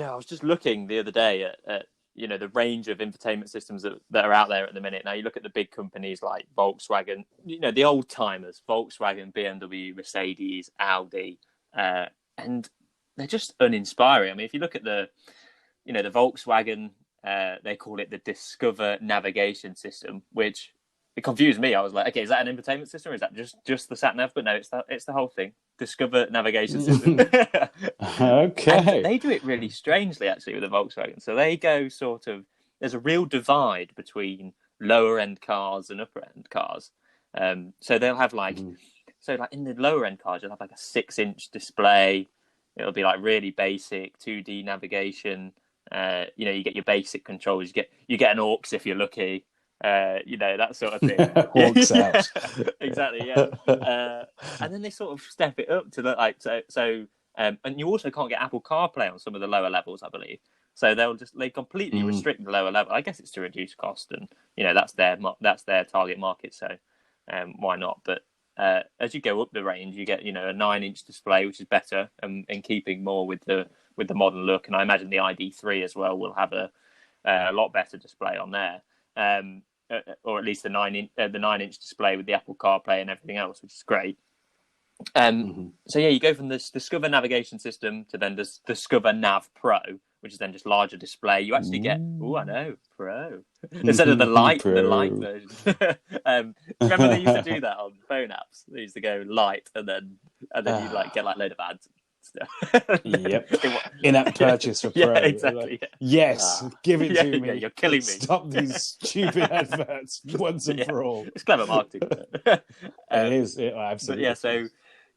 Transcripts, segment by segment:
I was just looking the other day at the range of infotainment systems that are out there at the minute. Now you look at the big companies like Volkswagen, the old timers, Volkswagen, BMW, Mercedes, Audi, and they're just uninspiring. I mean, if you look at the Volkswagen, they call it the Discover navigation system, which it confused me. I was like, okay, is that an infotainment system or is that just the sat nav? But no, it's the whole thing. Discover navigation system. Okay. And they do it really strangely, actually, with the Volkswagen. So they go there's a real divide between lower end cars and upper end cars. So they'll have so in the lower end cars, you'll have like a 6-inch display. It'll be like really basic 2D navigation. You get your basic controls. You get an aux if you're lucky. That sort of thing. Walks out. Exactly, yeah. And then they sort of step it up to look like so. And you also can't get Apple CarPlay on some of the lower levels, I believe. So they completely restrict the lower level. I guess it's to reduce cost, and that's their target market. So why not? But as you go up the range, you get a 9-inch display, which is better and in keeping more with the modern look. And I imagine the ID.3 as well will have a lot better display on there. Or at least the 9-inch display with the Apple CarPlay and everything else, which is great. So yeah, you go from this Discover navigation system to then this Discover Nav Pro, which is then just larger display. You actually get Pro instead of the light version. Remember they used to do that on phone apps. They used to go light and then you'd get a load of ads. Yep. In-app purchase for Pro. Yeah, exactly. Yes, give it to me. Yeah, you're killing me. Stop these stupid adverts once and for all. It's clever marketing. It is. Absolutely. But yeah, so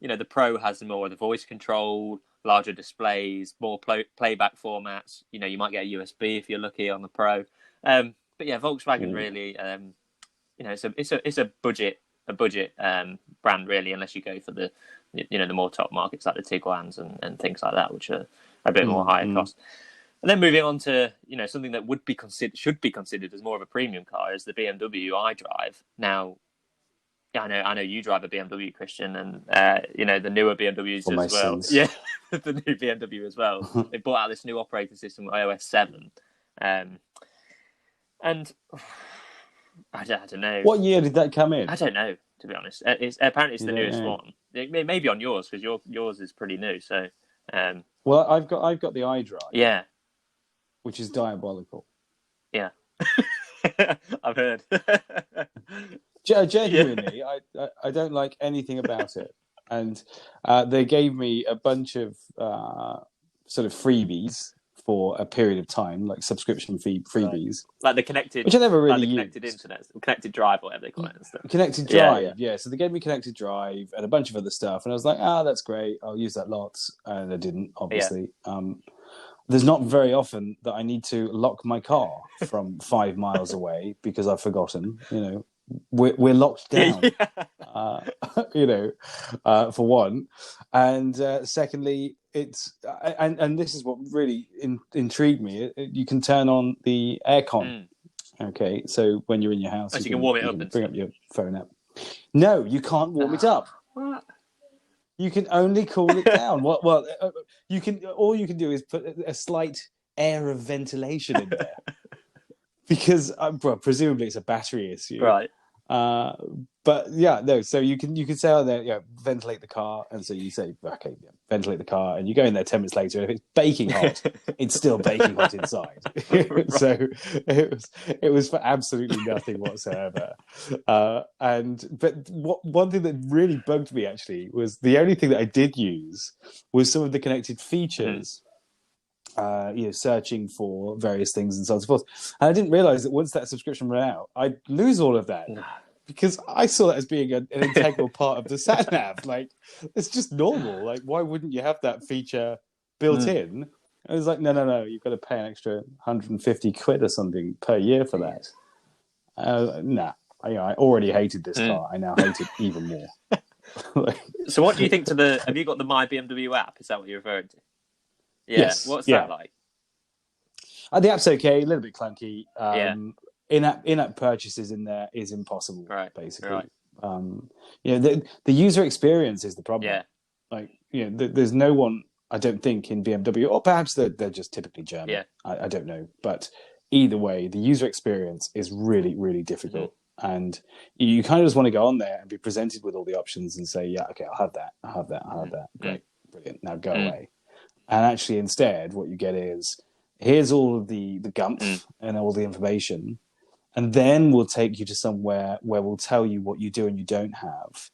the Pro has more of the voice control, larger displays, more playback formats. You might get a USB if you're lucky on the Pro. But yeah, Volkswagen really, it's a budget brand really, unless you go for the the more top markets like the Tiguan's and things like that, which are a bit more higher cost. And then moving on to something that should be considered as more of a premium car is the BMW iDrive. Now, I know you drive a BMW, Christian, and the newer BMWs for as well. Sins. Yeah, the new BMW as well. They brought out this new operating system, iOS 7, and I don't know. What year did that come in? I don't know, to be honest. Apparently it's the newest one. It may be on yours because yours is pretty new. So, well, I've got the iDrive. Yeah, which is diabolical. Yeah, I've heard. Genuinely, I don't like anything about it. And they gave me a bunch of sort of freebies for a period of time, like subscription freebies. Like the connected... Which I never really used. Connected internet, connected drive, whatever they call it. And stuff. Connected drive, yeah. So they gave me connected drive and a bunch of other stuff. And I was like, that's great. I'll use that lots. And I didn't, obviously. Yeah. There's not very often that I need to lock my car from 5 miles away because I've forgotten, we're locked down, for one. And secondly, it's, and this is what really intrigued me. You can turn on the aircon. Okay. So when you're in your house, you can warm it up and bring up your phone app. No, you can't warm it up. What? You can only cool it down. Well, you can. All you can do is put a slight air of ventilation in there, because presumably it's a battery issue, right? But yeah, no. So you can say on there, ventilate the car, and so you say, okay, ventilate the car, and you go in there 10 minutes later, and if it's baking hot, it's still baking hot inside. So it was for absolutely nothing whatsoever. But one thing that really bugged me actually was the only thing that I did use was some of the connected features. Searching for various things and so on and so forth. And I didn't realize that once that subscription ran out, I'd lose all of that. Because I saw that as being an integral part of the sat nav. Like, it's just normal. Like, why wouldn't you have that feature built in? And it was like, no, you've got to pay an extra 150 quid or something per year for that. I already hated this car. I now hate it even more. So what do you think have you got the My BMW app? Is that what you're referring to? Yeah. Yes. What's that like? The app's okay, a little bit clunky. In-app purchases in there is impossible, basically. Right. The user experience is the problem. Yeah. Like, there's no one I don't think in BMW, or perhaps they're just typically German. Yeah. I don't know. But either way, the user experience is really, really difficult. And you kind of just want to go on there and be presented with all the options and say, yeah, okay, I'll have that. I'll have that. I'll have that. Great. Brilliant. Now go away. And actually, instead, what you get is, here's all of the gumph and all the information. And then we'll take you to somewhere where we'll tell you what you do and you don't have.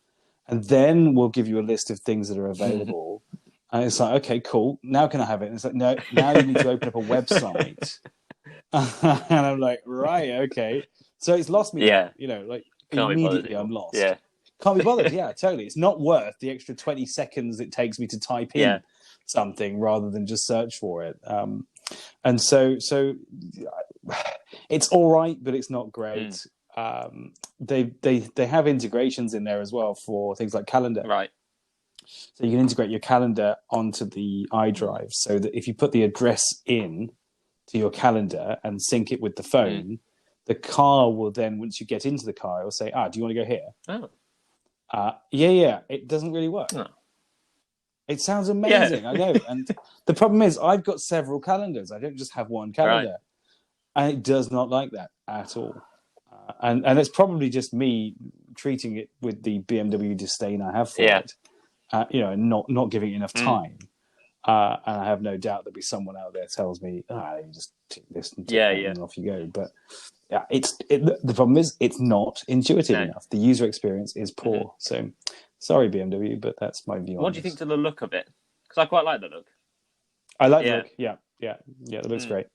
And then we'll give you a list of things that are available. And it's like, okay, cool. Now can I have it? And it's like, no, now you need to open up a website. And I'm like, right, okay. So it's lost me. Yeah. You know, like Can't immediately I'm lost. Yeah. Can't be bothered. Yeah, totally. It's not worth the extra 20 seconds it takes me to type in something rather than just search for it. And so it's all right, but it's not great. They have integrations in there as well for things like calendar. Right. So you can integrate your calendar onto the iDrive, so that if you put the address in to your calendar and sync it with the phone, the car will then, once you get into the car, it will say, do you want to go here? Oh. Yeah. It doesn't really work. No. It sounds amazing, I know. And the problem is I've got several calendars. I don't just have one calendar. Right. And it does not like that at all. And it's probably just me treating it with the BMW disdain I have for it. And not giving it enough time. And I have no doubt there'll be someone out there tells me, you just tick this and tick that and off you go. But the problem is it's not intuitive enough. The user experience is poor. So sorry, BMW, but that's my view on it. What do you think to the look of it? Because I quite like the look. I like the look. Yeah, it looks great.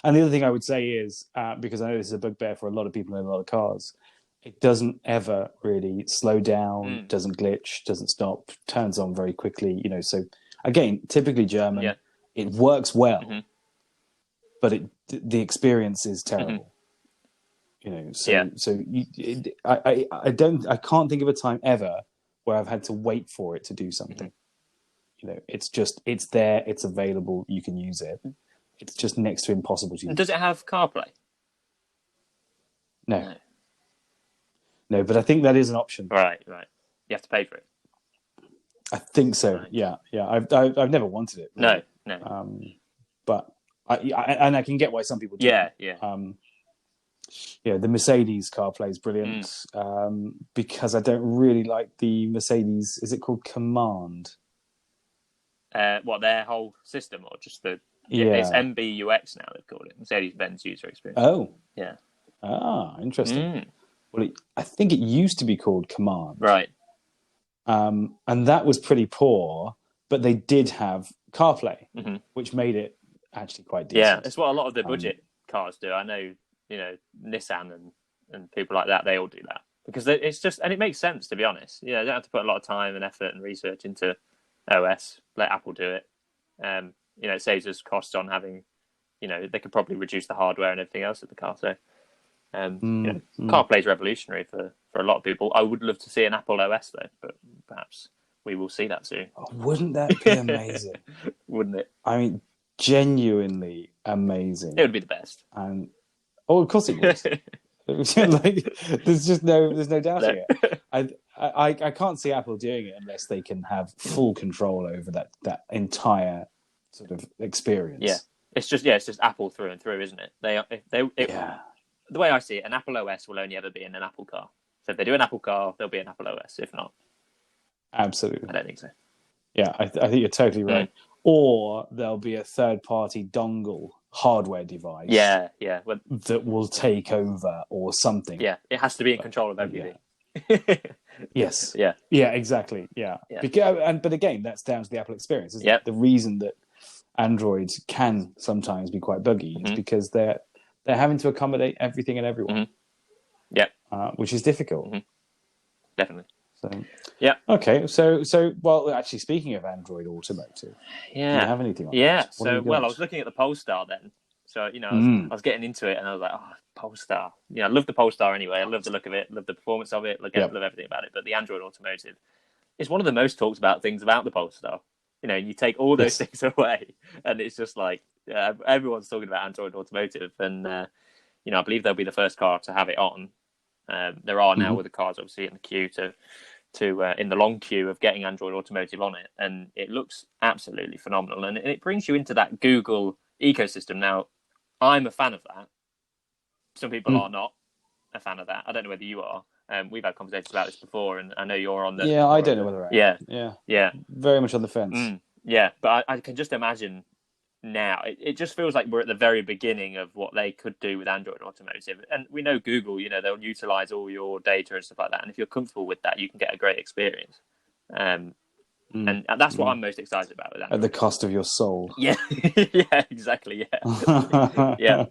And the other thing I would say is, because I know this is a bugbear for a lot of people in a lot of cars, it doesn't ever really slow down, doesn't glitch, doesn't stop, turns on very quickly. You know, so again, typically German, it works well, but the experience is terrible. You know, I can't think of a time ever where I've had to wait for it to do something. You know, it's there, it's available, you can use it. It's just next to impossible to use. And does it have CarPlay? No, but I think that is an option. Right. You have to pay for it. I think so. Right. Yeah. I've never wanted it. Really. No. But I can get why some people do. Yeah. The Mercedes CarPlay is brilliant because I don't really like the Mercedes. Is it called Command? Their whole system, or just the? It's MBUX now. They've called it Mercedes-Benz User Experience. Oh. Yeah. Interesting. Well, I think it used to be called Command. Right. And that was pretty poor, but they did have CarPlay, which made it actually quite decent. Yeah, it's what a lot of the budget cars do. I know, Nissan and people like that, they all do that. Because it's just, and it makes sense, to be honest. You don't have to put a lot of time and effort and research into OS. Let Apple do it. It saves us costs on having, they could probably reduce the hardware and everything else of the car. So, CarPlay is revolutionary for a lot of people. I would love to see an Apple OS though, but perhaps we will see that soon. Oh, wouldn't that be amazing? Wouldn't it? I mean, genuinely amazing. It would be the best. And of course it would. There's no doubting it. I can't see Apple doing it unless they can have full control over that entire sort of experience. Yeah, it's just Apple through and through, isn't it? The way I see it, an Apple OS will only ever be in an Apple car. So if they do an Apple car, there'll be an Apple OS. If not, absolutely, I don't think so. Yeah, I think you're totally right. Or there'll be a third-party dongle hardware device. Yeah. That will take over or something. Yeah, it has to be in control of everything. Yeah. Yes. Yeah, exactly. Yeah. But again, that's down to the Apple experience. Isn't it? The reason that Android can sometimes be quite buggy is because they're having to accommodate everything and everyone. Which is difficult. Definitely. So, okay. So, well, actually, speaking of Android Automotive, do you have anything on that? So, I was looking at the Polestar then. So, I was getting into it and I was like, Polestar. I love the Polestar anyway. I love the look of it, love the performance of it, love everything about it. But the Android Automotive is one of the most talked about things about the Polestar. You take all those things away and it's just like everyone's talking about Android Automotive. And, I believe they'll be the first car to have it on. There are now other cars obviously in the queue to in the long queue of getting Android Automotive on it, and it looks absolutely phenomenal, and it brings you into that Google ecosystem. Now, I'm a fan of that. Some people are not a fan of that. I don't know whether you are. We've had conversations about this before, and I know you're on the. Yeah, I don't know whether I am. Yeah, very much on the fence. Yeah, but I can just imagine now. It just feels like we're at the very beginning of what they could do with Android Automotive, and we know Google. They'll utilize all your data and stuff like that, and if you're comfortable with that, you can get a great experience. And that's what I'm most excited about with Android. At the cost of your soul. Yeah, yeah, exactly. Yeah,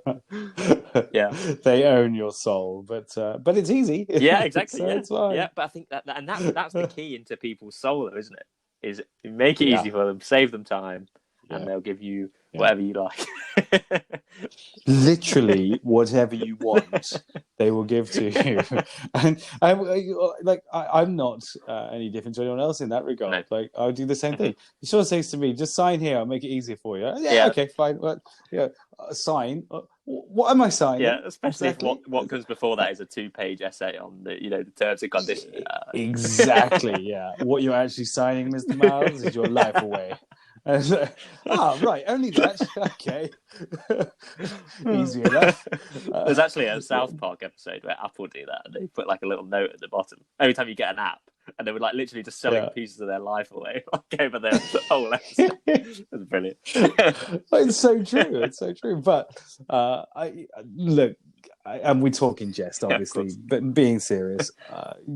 yeah. They own your soul, but it's easy. Yeah, exactly. So it's fine. Yeah, but I think that's the key into people's soul, though, isn't it? Is make it easy for them, save them time, and they'll give you whatever you like. Literally, whatever you want, they will give to you. And I'm not any different to anyone else in that regard. No. Like, I'll do the same thing. If someone says to me, "Just sign here, I'll make it easier for you." Yeah. Okay, fine. Well, sign. What am I signing? Yeah, especially if what comes before that is a 2-page essay on the terms and conditions. Exactly. Yeah. What you're actually signing, Mr. Miles, is your life away. Right, only that. Okay. Easy enough. There's actually a South Park episode where Apple do that, and they put like a little note at the bottom every time you get an app, and they were like literally just selling pieces of their life away over their whole episode. It's brilliant. It's so true. It's so true. But and we talk in jest, obviously, but being serious,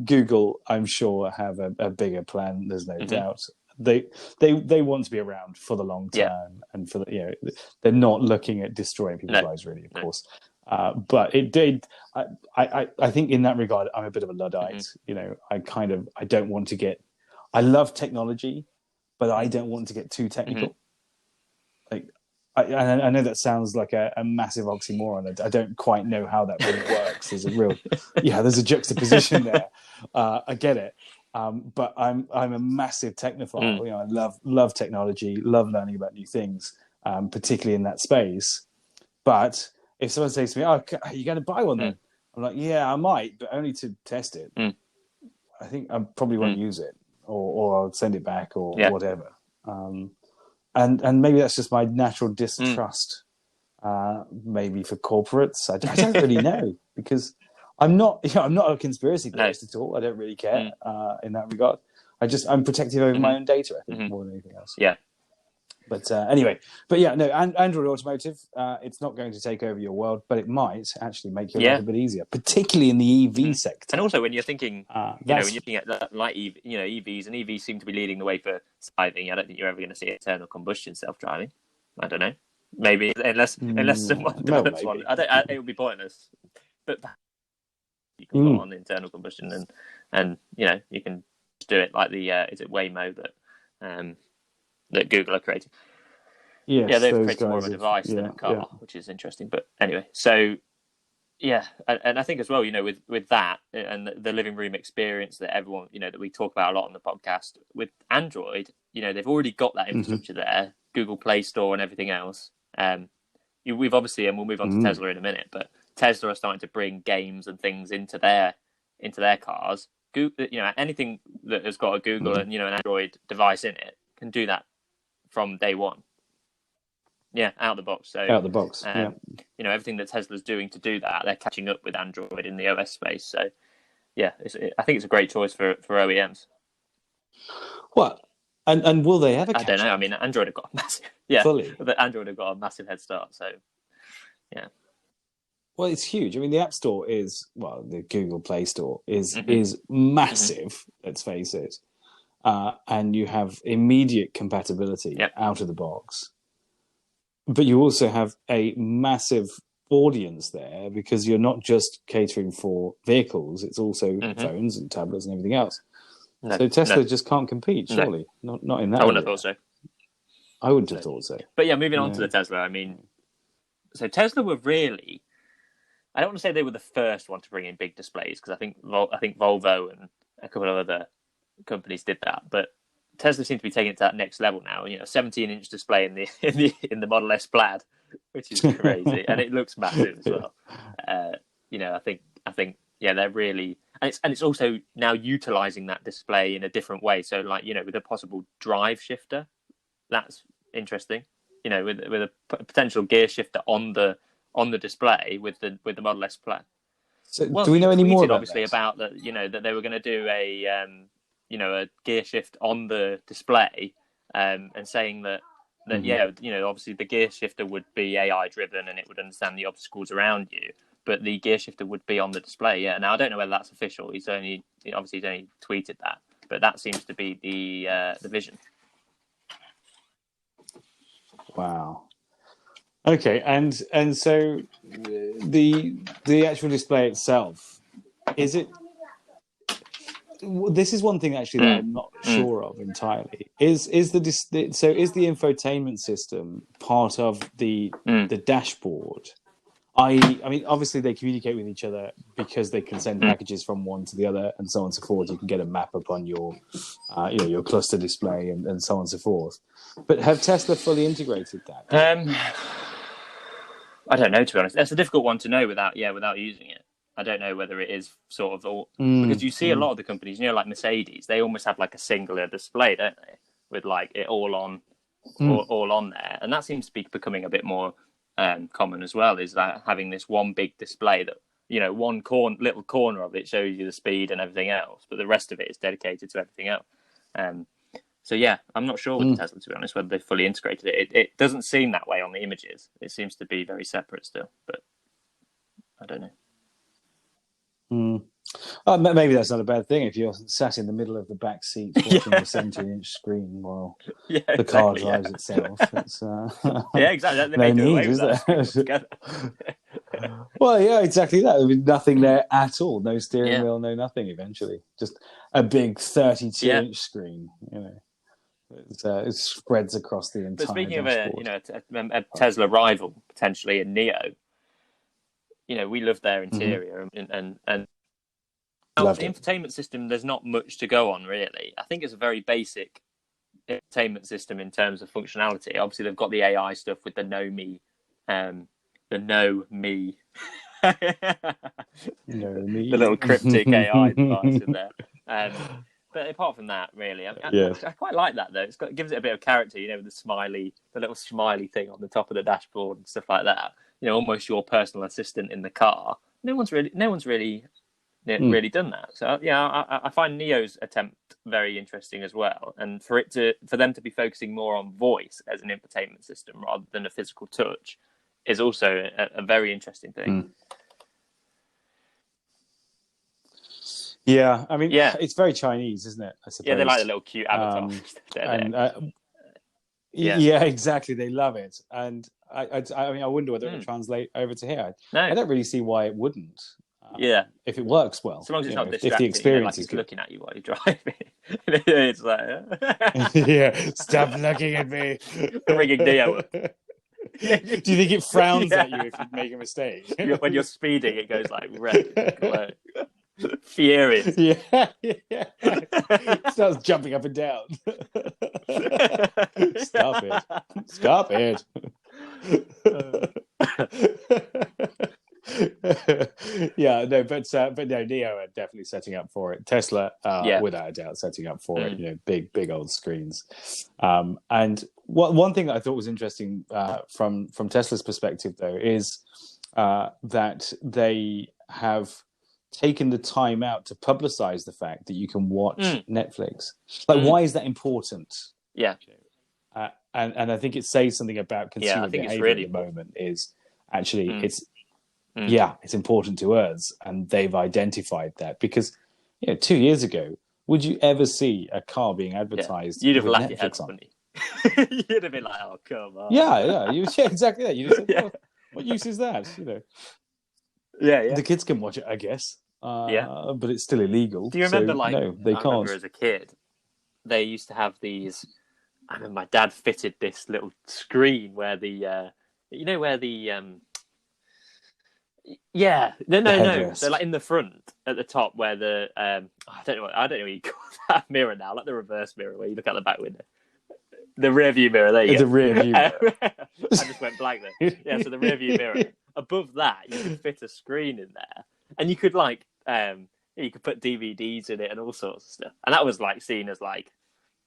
Google, I'm sure, have a bigger plan. There's no doubt. They want to be around for the long term, and for they're not looking at destroying people's lives, really, of course. But it did. I think in that regard, I'm a bit of a Luddite. I don't want to get. I love technology, but I don't want to get too technical. Like, I know that sounds like a massive oxymoron. I don't quite know how that really works. There's a juxtaposition there. I get it. But I'm a massive technophile. I love technology, love learning about new things, particularly in that space. But if someone says to me, "Oh, are you going to buy one then?" I'm like, "Yeah, I might, but only to test it. I think I probably won't use it, or I'll send it back, or whatever." And maybe that's just my natural distrust, maybe for corporates. I don't really know, because I'm not a conspiracy theorist at all. I don't really care in that regard. I'm protective over my own data, I think, more than anything else. Yeah. But anyway, Android Automotive, it's not going to take over your world, but it might actually make your life a bit easier, particularly in the EV sector. And also, when you're thinking, when you're looking at like EVs, and EVs seem to be leading the way for driving. I don't think you're ever going to see internal combustion self-driving. I don't know. Maybe unless someone develops one. It would be pointless. But you can put on internal combustion, and you can do it like the is it Waymo that Google are creating. Yes, they've created more of a device than a car, which is interesting. But anyway, so and I think as well, with that and the living room experience that everyone, that we talk about a lot on the podcast with Android, they've already got that infrastructure there, Google Play Store and everything else. We've obviously, and we'll move on to Tesla in a minute, but Tesla are starting to bring games and things into their cars. Google, anything that has got a Google and an Android device in it can do that from day one. Yeah, out of the box. So out of the box. Everything that Tesla's doing to do that, they're catching up with Android in the OS space. So I think it's a great choice for OEMs. What? And will they ever? I don't know. I mean, Android have got a massive. Fully. But Android have got a massive head start. So yeah. Well, it's huge. I mean, the App Store the Google Play Store is massive. Let's face it. And you have immediate compatibility out of the box. But you also have a massive audience there, because you're not just catering for vehicles; it's also phones and tablets and everything else. So Tesla just can't compete, surely. Not in that. I wouldn't have thought so. I wouldn't have thought so. But moving on to the Tesla. I mean, so Tesla were really. I don't want to say they were the first one to bring in big displays, because I think Volvo and a couple of other companies did that, but Tesla seems to be taking it to that next level now. 17-inch display in the Model S Plaid, which is crazy, and it looks massive as well. I think they're really, and it's also now utilizing that display in a different way. So like, you know, with a possible drive shifter, that's interesting. You know, with a potential gear shifter on the display with the Model S Plaid. So do we know any more about obviously that? about that? You know, that they were going to do a gear shift on the display, and saying that yeah, you know, obviously the gear shifter would be AI driven and it would understand the obstacles around you, but the gear shifter would be on the display. Yeah. Now I don't know whether that's official. He's only tweeted that, but that seems to be the vision. Wow. Okay, and so the actual display itself, is it? This is one thing actually that I'm not sure of entirely. Is the infotainment system part of the dashboard? I mean, obviously they communicate with each other because they can send packages from one to the other and so on and so forth. You can get a map up on your your cluster display and so on and so forth. But have Tesla fully integrated that? I don't know, to be honest. That's a difficult one to know without using it. I don't know whether it is sort of all, because you see a lot of the companies, you know, like Mercedes, they almost have like a singular display, don't they, with like it all on there, and that seems to be becoming a bit more common as well. Is that having this one big display that, you know, one little corner of it shows you the speed and everything else, but the rest of it is dedicated to everything else. So yeah, I'm not sure with Tesla, to be honest, whether they've fully integrated it. It doesn't seem that way on the images. It seems to be very separate still, but I don't know. Maybe that's not a bad thing if you're sat in the middle of the back seat watching a 17-inch screen while the car drives itself. It's, yeah, exactly. They no may do away need, with is that there? Well, yeah, exactly that. I mean, nothing there at all. No steering wheel, no nothing. Eventually, just a big 32-inch screen. You know. It spreads across the entire. But speaking dashboard. of a Tesla rival potentially in Nio, you know, we love their interior and the infotainment system. There's not much to go on really. I think it's a very basic infotainment system in terms of functionality. Obviously, they've got the AI stuff with the Know Me, the little cryptic AI device in there. But apart from that, really, I quite like that though. It gives it a bit of character, you know, with the little smiley thing on the top of the dashboard and stuff like that. You know, almost your personal assistant in the car. No one's really done that. So yeah, I find Nio's attempt very interesting as well, and for them to be focusing more on voice as an infotainment system rather than a physical touch is also a very interesting thing. Yeah, I mean, it's very Chinese, isn't it? I suppose. Yeah, they like the little cute avatar. Yeah, exactly. They love it, and I mean, I wonder whether it would translate over to here. I don't really see why it wouldn't. If it works well, so long as it's not distracting. If the experience is good. Looking at you while you're driving, it's like, yeah, stop looking at me. Ringing Nio. Do you think it frowns at you if you make a mistake? When you're speeding, it goes like red. Furious. Yeah. Starts jumping up and down. Stop it. Yeah, no, but no, Nio are definitely setting up for it. Tesla, without a doubt, setting up for it. You know, big old screens. And one thing that I thought was interesting from Tesla's perspective, though, is that they have taken the time out to publicize the fact that you can watch Netflix. Like, why is that important? Yeah. And I think it says something about consumer behavior at the moment. Is actually it's important to us, and they've identified that, because 2 years ago, would you ever see a car being advertised? You'd have with laughed Netflix on it. You'd have been like, "Oh, come on!" Yeah, exactly that. You just said, what use is that? You know. Yeah. The kids can watch it, I guess. But it's still illegal. Do you remember, no, they can't. I remember as a kid, they used to have these. I remember my dad fitted this little screen where the, no. So like in the front at the top where the, I don't know what you call that mirror now, like the reverse mirror where you look out the back window. The rear view mirror, there you go. The rear view mirror. I just went blank there. Yeah, so the rear view mirror. Above that, you could fit a screen in there, and you could you could put DVDs in it and all sorts of stuff. And that was like seen as like,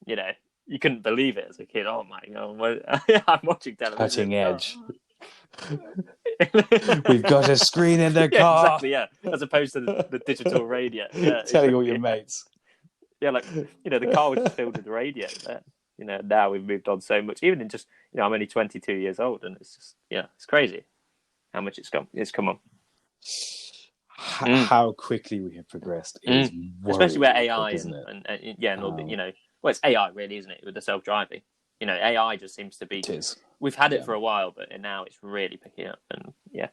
you know, you couldn't believe it as a kid. Oh my god, I'm watching television. Cutting edge. We've got a screen in the car. Yeah, exactly. Yeah, as opposed to the digital radio. Yeah, telling all your mates. Yeah, like, you know, the car was just filled with the radio then. You know, now we've moved on so much. Even in just, you know, I'm only 22 years old, and it's just, yeah, it's crazy how much it's come on. How quickly we have progressed is especially where AI isn't it? and all the, you know, well, it's AI really, isn't it, with the self-driving? You know, AI just seems to be. It is. We've had it for a while, but now it's really picking up, and yeah,